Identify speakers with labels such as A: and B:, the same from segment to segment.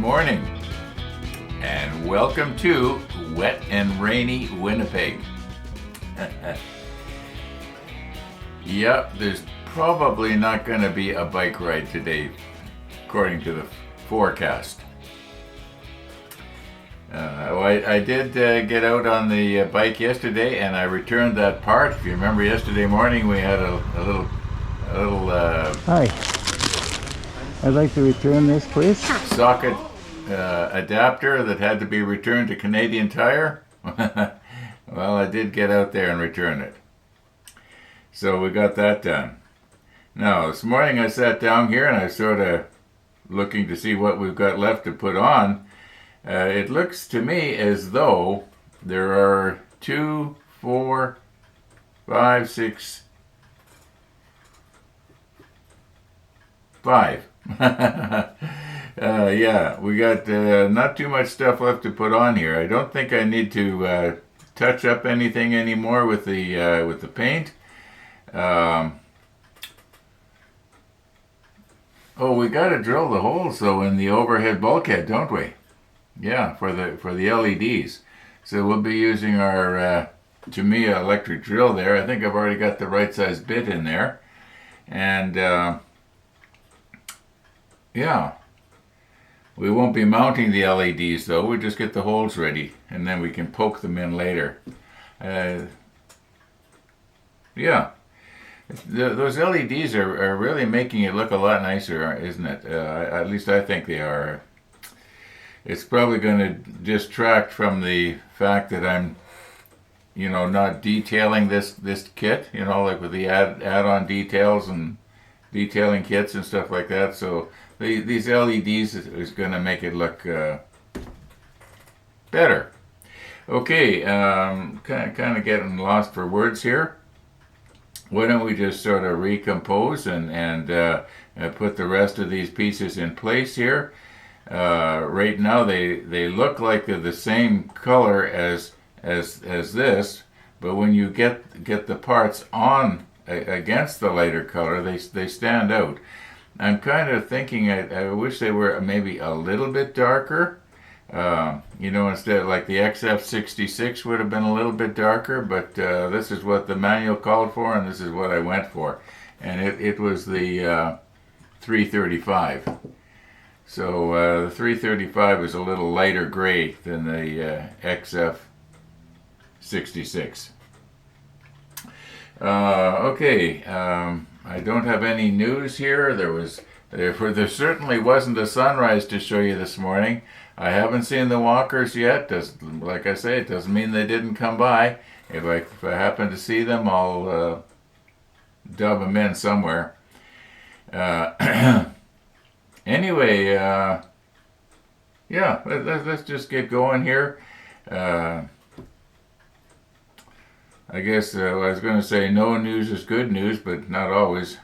A: morning, and welcome to wet and rainy Winnipeg. Yep, there's probably not going to be a bike ride today, according to the forecast. I did get out on the bike yesterday, and I returned that part. If you remember, yesterday morning we had a little.
B: Hi. I'd like to return this, please.
A: Socket adapter that had to be returned to Canadian Tire. Well, I did get out there and return it. So we got that done. Now, this morning I sat down here and I was sort of looking to see what we've got left to put on. It looks to me as though there are 2, 4, 5, 6, 5. Yeah, we got not too much stuff left to put on here. I don't think I need to touch up anything anymore with the paint. Oh, we got to drill the holes though in the overhead bulkhead, don't we? Yeah, for the LEDs. So we'll be using our Tamiya electric drill there. I think I've already got the right size bit in there, and yeah. We won't be mounting the LEDs though, we'll just get the holes ready and then we can poke them in later. Yeah, those LEDs are really making it look a lot nicer, isn't it? At least I think they are. It's probably going to distract from the fact that I'm, not detailing this kit, like with the add-on details and detailing kits and stuff like that. So these LEDs is going to make it look better. Okay, kind of getting lost for words here. Why don't we just sort of recompose and put the rest of these pieces in place here. Right now they look like they're the same color as this, but when you get the parts on against the lighter color, they stand out. I'm kind of thinking I wish they were maybe a little bit darker. Instead, like the XF66 would have been a little bit darker, but this is what the manual called for, and this is what I went for. And it was the 335. So the 335 is a little lighter gray than the XF66. Okay, I don't have any news here. There certainly wasn't a sunrise to show you this morning. I haven't seen the walkers yet. Like I say, it doesn't mean they didn't come by. If I happen to see them, I'll dub them in somewhere. Anyway, yeah, let's just get going here. I guess I was going to say no news is good news, but not always.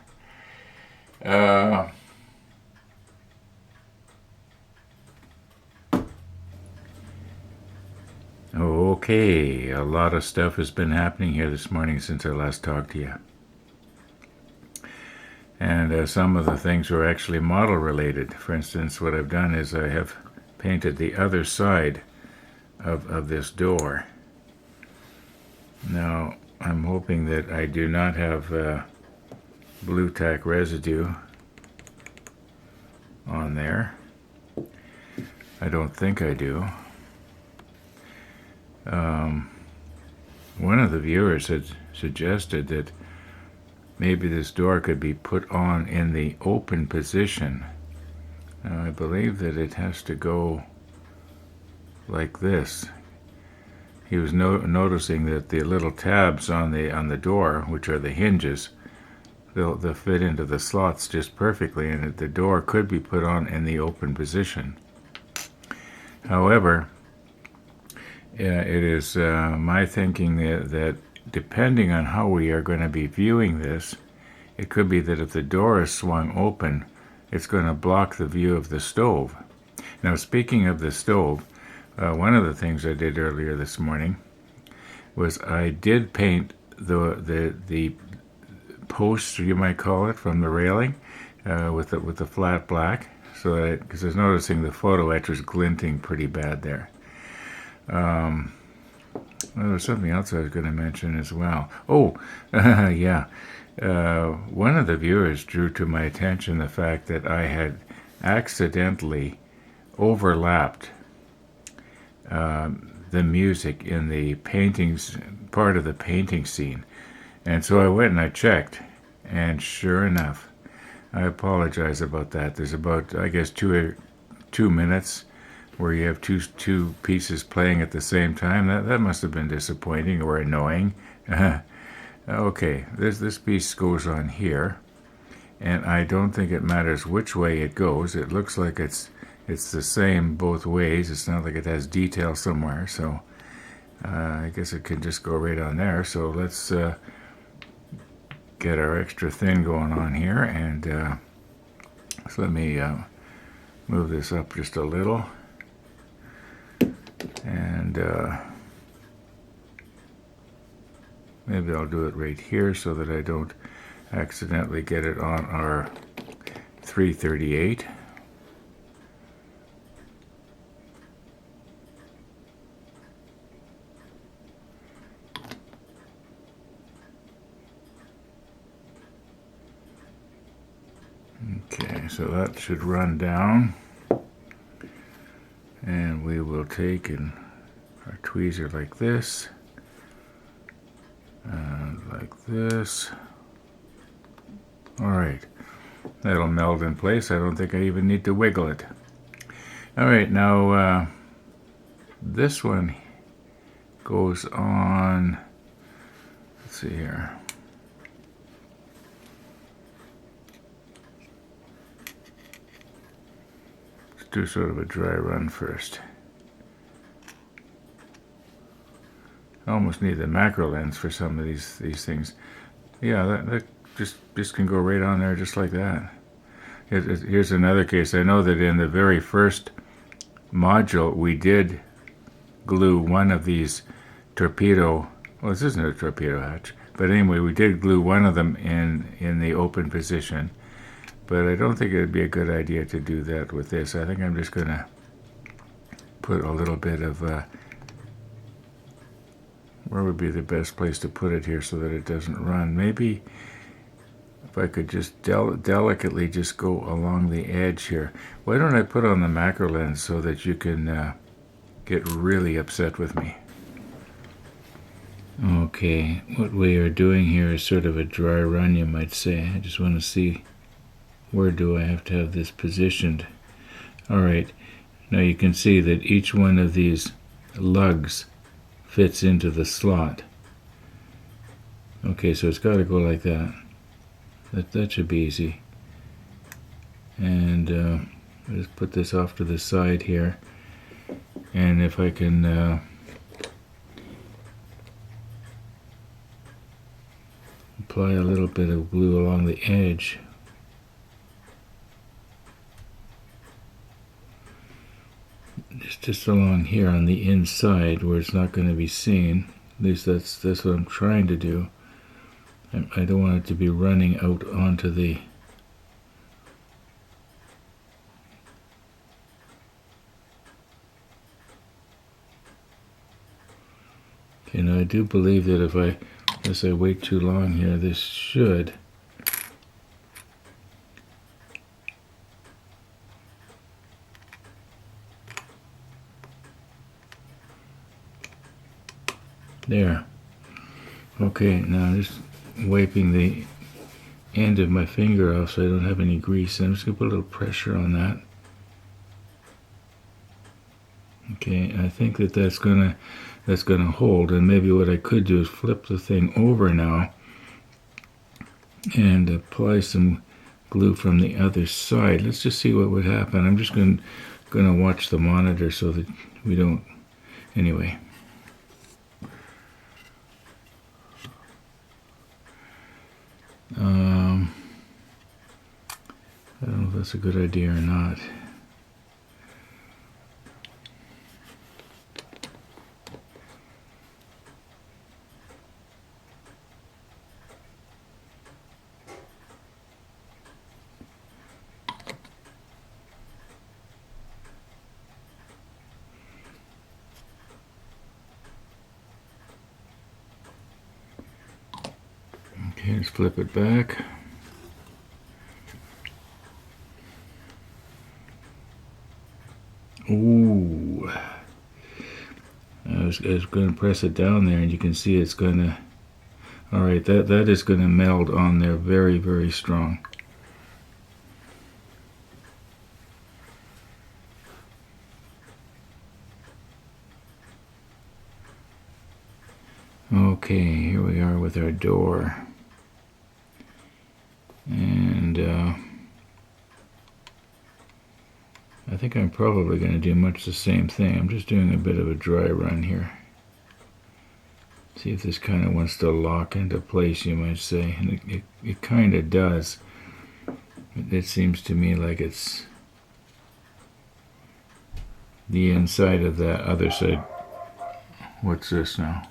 A: Okay, a lot of stuff has been happening here this morning since I last talked to you. And some of the things were actually model related. For instance, what I've done is I have painted the other side of this door. Now, I'm hoping that I do not have blue tack residue on there. I don't think I do. One of the viewers had suggested that maybe this door could be put on in the open position. Now, I believe that it has to go like this. He was noticing that the little tabs on the door, which are the hinges, they'll fit into the slots just perfectly, and that the door could be put on in the open position. However, it is my thinking that depending on how we are going to be viewing this, it could be that if the door is swung open, it's going to block the view of the stove. Now, speaking of the stove, one of the things I did earlier this morning was I did paint the posts, you might call it, from the railing with the flat black. So so because I was noticing the photo etch was glinting pretty bad there. Well, there was something else I was going to mention as well. Oh, yeah. One of the viewers drew to my attention the fact that I had accidentally overlapped the music in the paintings, part of the painting scene. And so I went and I checked, and sure enough, I apologize about that. There's about, I guess, two minutes where you have two pieces playing at the same time. That must have been disappointing or annoying. Okay, this piece goes on here, and I don't think it matters which way it goes. It looks like it's the same both ways. It's not like it has detail somewhere, so I guess it can just go right on there. So let's get our extra thin going on here, and so let me move this up just a little, and maybe I'll do it right here so that I don't accidentally get it on our 338. Okay, so that should run down, and we will take our tweezer like this, and like this. All right, that'll meld in place. I don't think I even need to wiggle it. All right, now this one goes on, let's see here. Do sort of a dry run first. I almost need the macro lens for some of these things. Yeah, that just can go right on there just like that. Here's another case. I know that in the very first module we did glue one of these torpedo, well, this isn't a torpedo hatch, but anyway, we did glue one of them in the open position. But I don't think it would be a good idea to do that with this. I think I'm just going to put a little bit of, where would be the best place to put it here so that it doesn't run? Maybe if I could just delicately just go along the edge here. Why don't I put on the macro lens so that you can get really upset with me? Okay, what we are doing here is sort of a dry run, you might say. I just want to see, where do I have to have this positioned? All right, now you can see that each one of these lugs fits into the slot. Okay, so it's got to go like that. That should be easy. And I'll just put this off to the side here. And if I can apply a little bit of glue along the edge. Just along here on the inside where it's not going to be seen. At least that's what I'm trying to do. I don't want it to be running out onto the okay, now I do believe that unless I wait too long here, this should there. Okay, now I'm just wiping the end of my finger off so I don't have any grease. I'm just going to put a little pressure on that. Okay, I think that's gonna hold, and maybe what I could do is flip the thing over now and apply some glue from the other side. Let's just see what would happen. I'm just gonna watch the monitor so that we don't. Anyway. I don't know if that's a good idea or not. Let's flip it back. Ooh. I was going to press it down there, and you can see it's going to... Alright, that is going to meld on there very, very strong. Okay, here we are with our door. And I think I'm probably going to do much the same thing. I'm just doing a bit of a dry run here. See if this kind of wants to lock into place, you might say. And it kind of does. It seems to me like it's the inside of that other side. What's this now?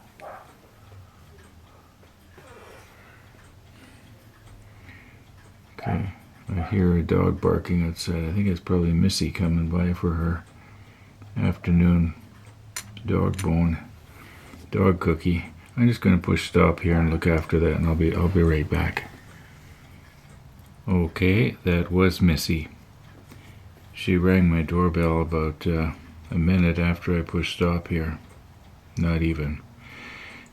A: Okay, I hear a dog barking outside. I think it's probably Missy coming by for her afternoon dog cookie. I'm just going to push stop here and look after that, and I'll be right back. Okay, that was Missy. She rang my doorbell about a minute after I pushed stop here. Not even.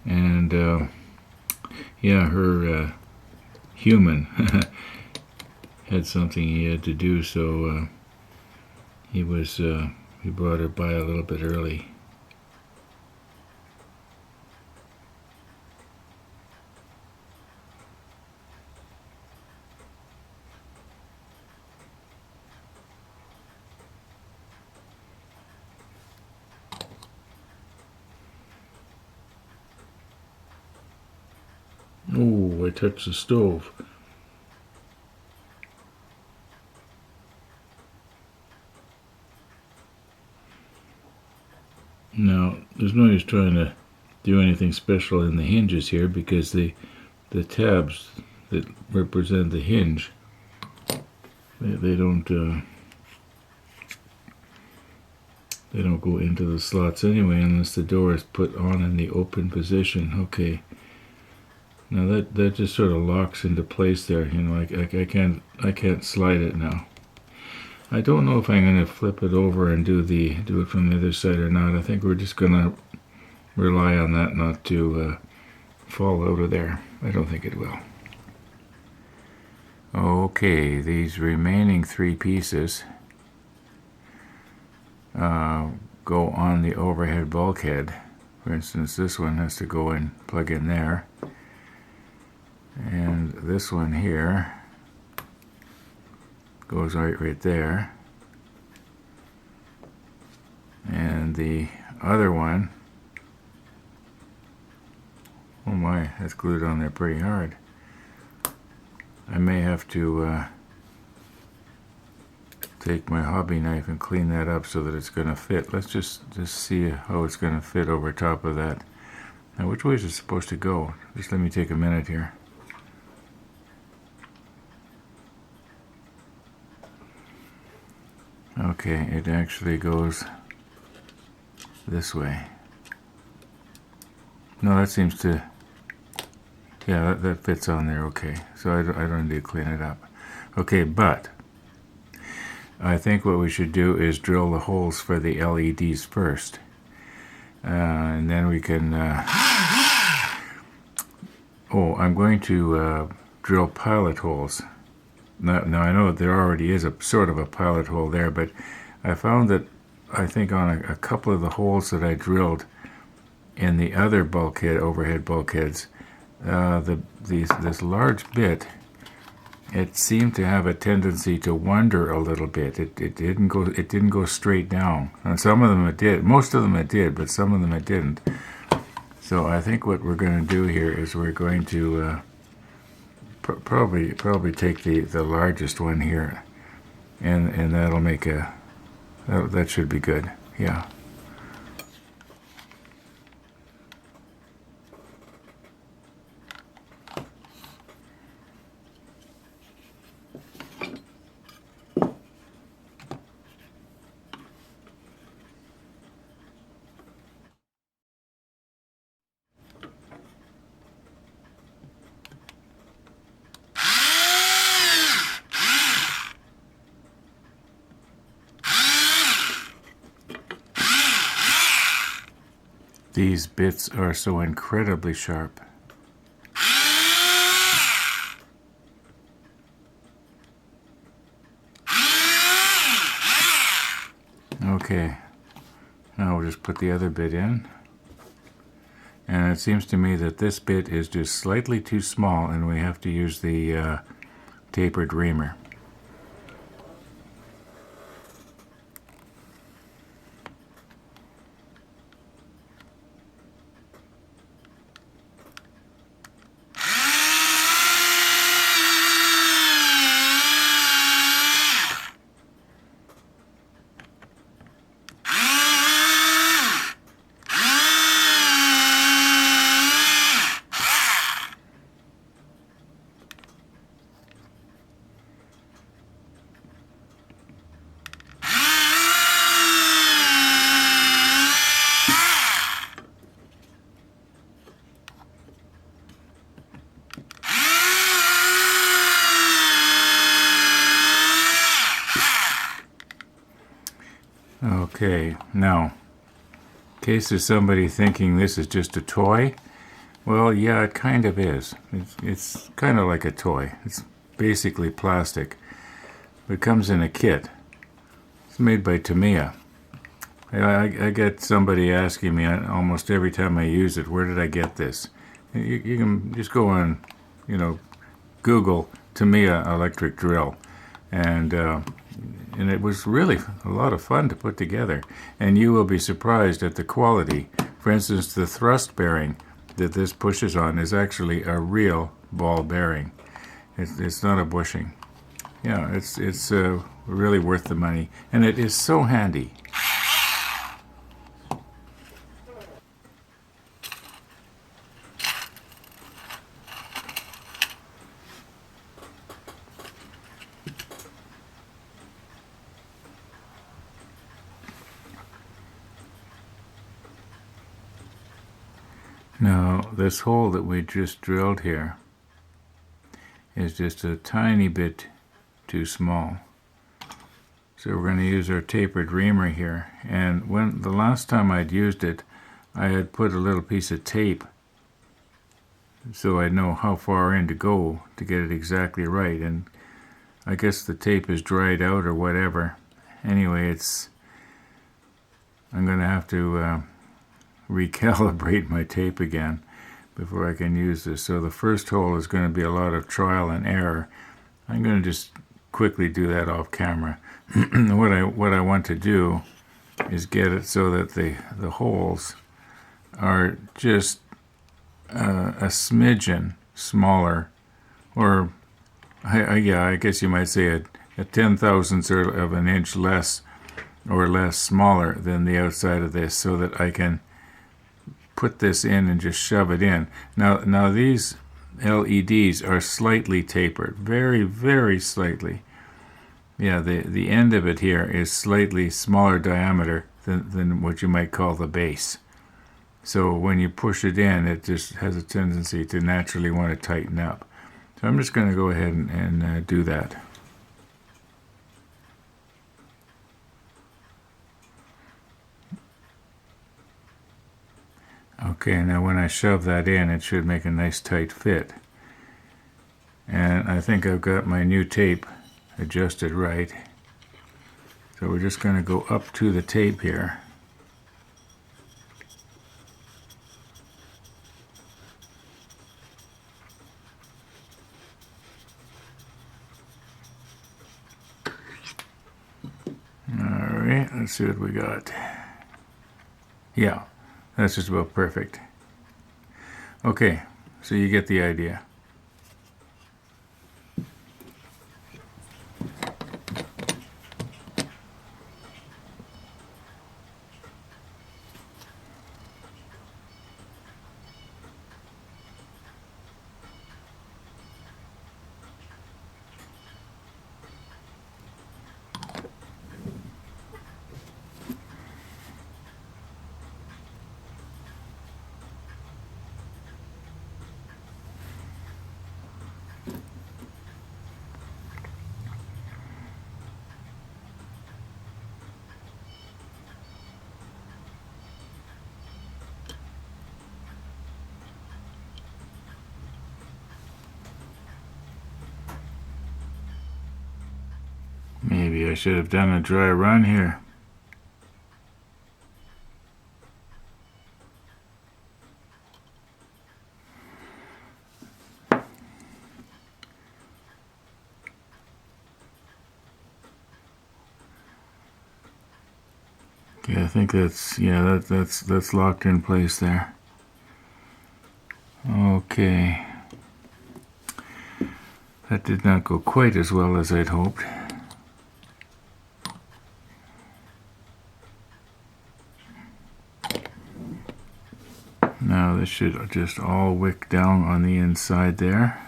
A: And yeah, her human had something he had to do, so he brought her by a little bit early. Oh, I touched the stove. Now, there's no use trying to do anything special in the hinges here, because the tabs that represent the hinge, they don't go into the slots anyway unless the door is put on in the open position. Okay. Now that just sort of locks into place there. You know, I can't slide it now. I don't know if I'm going to flip it over and do it from the other side or not. I think we're just going to rely on that not to fall out of there. I don't think it will. Okay, these remaining 3 pieces go on the overhead bulkhead. For instance, this one has to go and plug in there. And this one here goes right there. And the other one, oh my, that's glued on there pretty hard. I may have to take my hobby knife and clean that up so that it's going to fit. Let's just see how it's going to fit over top of that. Now, which way is it supposed to go? Just let me take a minute here. Okay, it actually goes this way. No, that seems to, yeah, that fits on there, okay. So I don't need to clean it up. Okay, but I think what we should do is drill the holes for the LEDs first. And then we can, I'm going to drill pilot holes. Now I know there already is a sort of a pilot hole there, but I found that I think on a couple of the holes that I drilled in the other overhead bulkheads, this large bit, it seemed to have a tendency to wander a little bit. It didn't go straight down. And some of them it did. Most of them it did, but some of them it didn't. So I think what we're going to do here is we're going to probably take the largest one here, and that'll make that should be good. Yeah. These bits are so incredibly sharp. Okay, now we'll just put the other bit in. And it seems to me that this bit is just slightly too small and we have to use the tapered reamer. Okay, now, in case there's somebody thinking this is just a toy, well, yeah, it kind of is. It's kind of like a toy. It's basically plastic. It comes in a kit. It's made by Tamiya. I get somebody asking me almost every time I use it, where did I get this? You can just go on, Google Tamiya electric drill, and it was really a lot of fun to put together. And you will be surprised at the quality. For instance, the thrust bearing that this pushes on is actually a real ball bearing. It's not a bushing. Yeah, it's really worth the money, and it is so handy. Now, this hole that we just drilled here is just a tiny bit too small. So we're going to use our tapered reamer here. And when the last time I'd used it, I had put a little piece of tape so I know how far in to go to get it exactly right. And I guess the tape is dried out or whatever. Anyway, I'm going to have to recalibrate my tape again before I can use this. So the first hole is going to be a lot of trial and error. I'm going to just quickly do that off camera. What I want to do is get it so that the holes are just a smidgen smaller, or I guess you might say a 10,000th of an inch less or less smaller than the outside of this, so that I can put this in and just shove it in. Now these LEDs are slightly tapered, very, very slightly. Yeah, the end of it here is slightly smaller diameter than what you might call the base. So when you push it in, it just has a tendency to naturally want to tighten up. So I'm just going to go ahead and do that. Okay, now when I shove that in, it should make a nice tight fit. And I think I've got my new tape adjusted right. So we're just going to go up to the tape here. Alright, let's see what we got. Yeah, that's just about perfect. Okay, so you get the idea. Maybe I should have done a dry run here. Okay, I think that's, yeah, that's locked in place there. Okay. That did not go quite as well as I'd hoped. Now this should just all wick down on the inside there.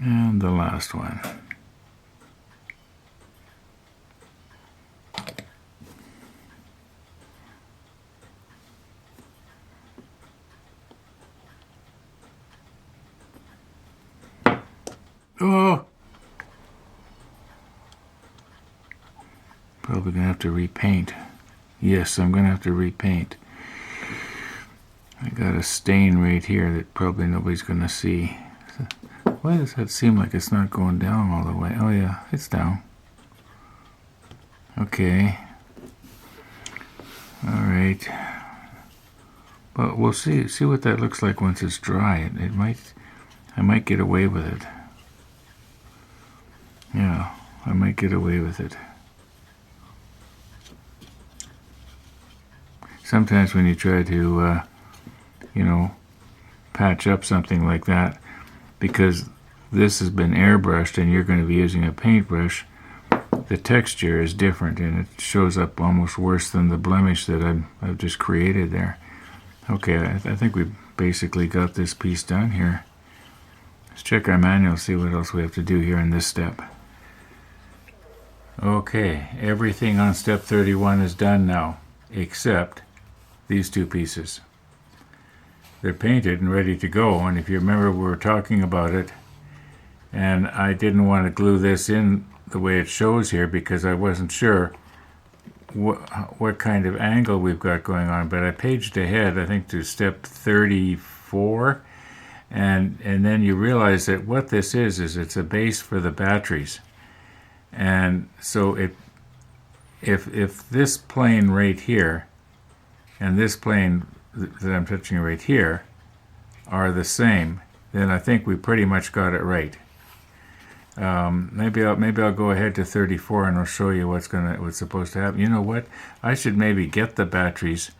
A: And the last one. Oh! Probably gonna have to repaint. Yes, I'm gonna have to repaint. I got a stain right here that probably nobody's gonna see. Why does that seem like it's not going down all the way? Oh yeah, it's down. Okay. Alright. But we'll see what that looks like once it's dry. I might get away with it. Yeah, I might get away with it. Sometimes when you try to, patch up something like that, because this has been airbrushed and you're going to be using a paintbrush, the texture is different and it shows up almost worse than the blemish that I've just created there. Okay, I think we basically got this piece done here. Let's check our manual, see what else we have to do here in this step. Okay, everything on step 31 is done now, except these two pieces. They're painted and ready to go, and if you remember, we were talking about it, and I didn't want to glue this in the way it shows here because I wasn't sure what kind of angle we've got going on, but I paged ahead, I think, to step 34, and then you realize that what this is it's a base for the batteries. And so if this plane right here and this plane that I'm touching right here are the same, then I think we pretty much got it right. Maybe I'll go ahead to 34 and I'll show you what's supposed to happen. You know what? I should maybe get the batteries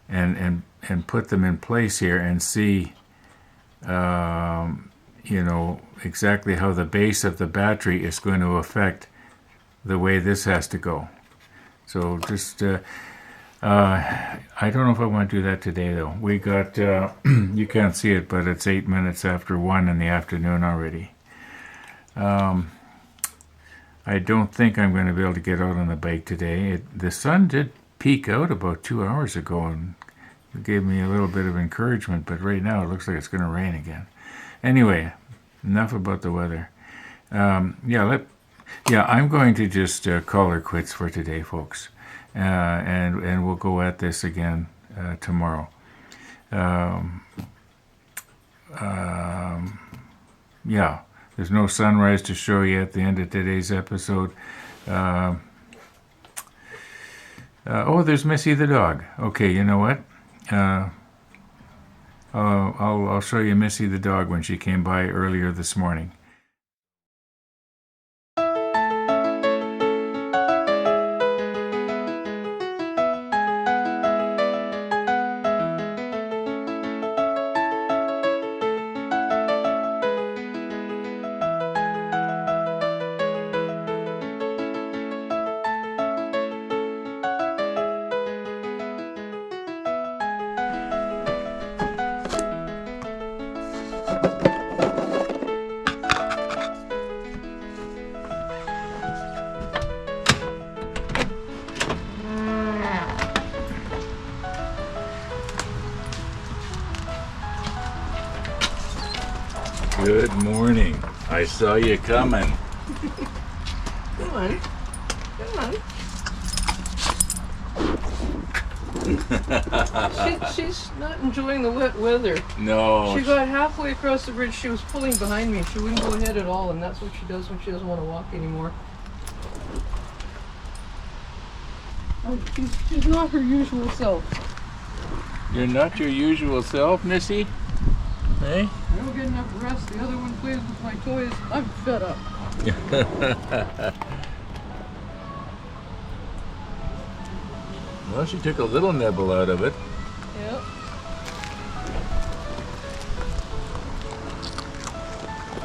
A: and put them in place here and see exactly how the base of the battery is going to affect the way this has to go. So just I don't know if I want to do that today though. We got you can't see it, but it's 8 minutes after 1 in the afternoon already. I don't think I'm going to be able to get out on the bike today. The sun did peek out about 2 hours ago and it gave me a little bit of encouragement, but right now it looks like it's going to rain again. Anyway, enough about the weather. I'm going to just call her quits for today, folks, and we'll go at this again tomorrow. There's no sunrise to show you at the end of today's episode. There's Missy the dog. Okay, you know what? I'll show you Missy the dog when she came by earlier this morning. Good morning. I saw you coming.
C: Come on. Come on. She's not enjoying the wet weather.
A: No.
C: She got halfway across the bridge. She was pulling behind me. She wouldn't go ahead at all, and that's what she does when she doesn't want to walk anymore. She's not her usual self.
A: You're not your usual self, Missy? Hey?
C: I don't get enough rest. The other one plays with my toys. I'm fed up.
A: Well, she took a little nibble out of it.
C: Yep.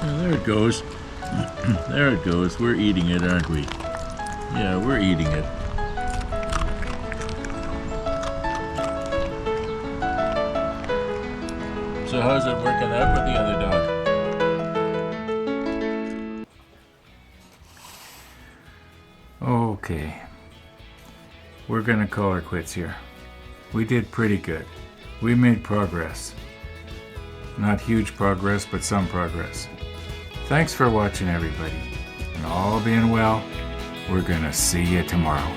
A: Oh, there it goes. There it goes. We're eating it, aren't we? Yeah, we're eating it. So how's it working out with the other dog? Okay. We're gonna call her quits here. We did pretty good. We made progress. Not huge progress, but some progress. Thanks for watching, everybody. And all being well, we're gonna see you tomorrow.